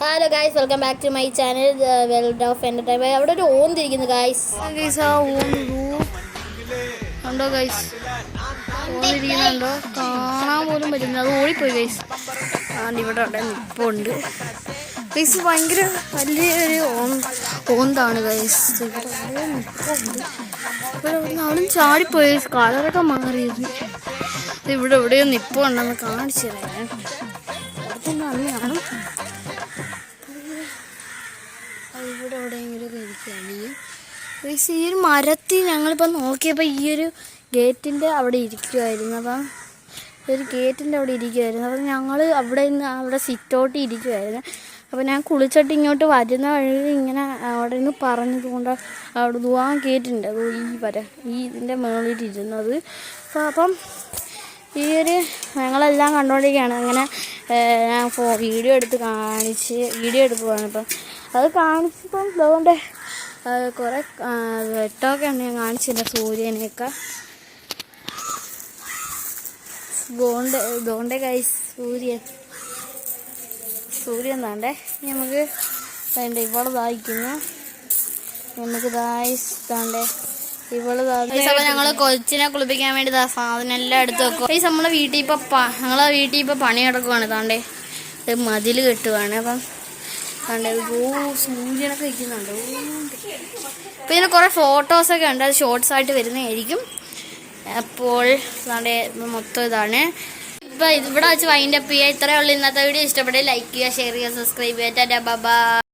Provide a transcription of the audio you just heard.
Hello guys, welcome back to my channel world of entertainment. അവിടെ ഒരു ഓന്തിരിക്കുന്നു guys. ആ ഉണ്ടോ ഗൈസ്? ഓന്തിരിക്കുന്നുണ്ടോ? കാണാൻ പോലും പറ്റുന്നില്ല, അത് ഓടിപ്പോയി ഗൈസ്. ഇവിടെ അവിടെ നിൽപ്പുണ്ട് ഗൈസ്. ഭയങ്കര വലിയൊരു ഓന്താണ് ഗൈസ്. ഇവിടെ നിൽപ്പുണ്ട്. അവിടെ ചാടിപ്പോയി, കളറൊക്കെ മാറിയത്. ഇവിടെ എവിടെയോ നിൽപ്പുണ്ടെന്ന് കാണിച്ചു തരാം. അവിടെ തന്നെ അമ്മയാണ്. ഇവിടെ എവിടെയെങ്കിലും ഇരിക്കുകയാണ് ഈ ഒരു മരത്തിൽ. ഞങ്ങളിപ്പോൾ നോക്കിയപ്പോൾ ഈ ഒരു ഗേറ്റിൻ്റെ അവിടെ ഇരിക്കുമായിരുന്നു. അപ്പം ഒരു ഗേറ്റിൻ്റെ അവിടെ ഇരിക്കുമായിരുന്നു. അപ്പം ഞങ്ങൾ അവിടെ സിറ്റൗട്ട് ഇരിക്കുമായിരുന്നു. അപ്പോൾ ഞാൻ കുളിച്ചിട്ട് ഇങ്ങോട്ട് വരുന്ന വഴി ഇങ്ങനെ അവിടെ നിന്ന് പറഞ്ഞതുകൊണ്ട് അവിടെ ആ ഗേറ്റുണ്ട്, അത് ഇതിൻ്റെ മുകളിലിരുന്നത്. അപ്പം ഈ ഒരു ഞങ്ങളെല്ലാം കണ്ടുകൊണ്ടിരിക്കുകയാണ്. അങ്ങനെ ഞാൻ വീഡിയോ എടുക്കുവാണ്. ഇപ്പം അത് കാണിച്ചപ്പം അതുകൊണ്ട് കുറേ വെട്ടമൊക്കെ ഉണ്ട്. ഞാൻ കാണിച്ചില്ല സൂര്യനെയൊക്കെ. ഗോണ്ടേ ഗൈസ്, സൂര്യൻ താണ്ടേ. നമുക്ക് വേണ്ട ഇവിടെ ദാഹിക്കുന്നു. നമുക്ക് താണ്ടേ ഇവള് ഞങ്ങൾ കൊച്ചിനെ കുളിപ്പിക്കാൻ വേണ്ടി സാധനം എല്ലാം എടുത്ത് വെക്കും. ഞങ്ങളെ വീട്ടിൽ ഇപ്പം പണി കിടക്കുവാണ്. താണ്ടേ മതിൽ കെട്ടുവാണ്. അപ്പം താണ്ടേ സൂര്യനൊക്കെ ഇരിക്കുന്നുണ്ട്. അപ്പം ഇതിന് കുറേ ഫോട്ടോസൊക്കെ ഉണ്ട്, അത് ഷോർട്സ് ആയിട്ട് വരുന്നതായിരിക്കും. അപ്പോൾ താണ്ടേ മൊത്തം ഇതാണ്. ഇപ്പം ഇവിടെ വെച്ച് വൈൻഡപ്പ് ചെയ്യുക. ഇത്രയേ ഉള്ളൂ ഇന്നത്തെ വീഡിയോ. ഇഷ്ടപ്പെട്ടെങ്കിൽ ലൈക്ക് ചെയ്യുക, ഷെയർ ചെയ്യുക, സബ്സ്ക്രൈബ് ചെയ്യുക. Tata bye bye.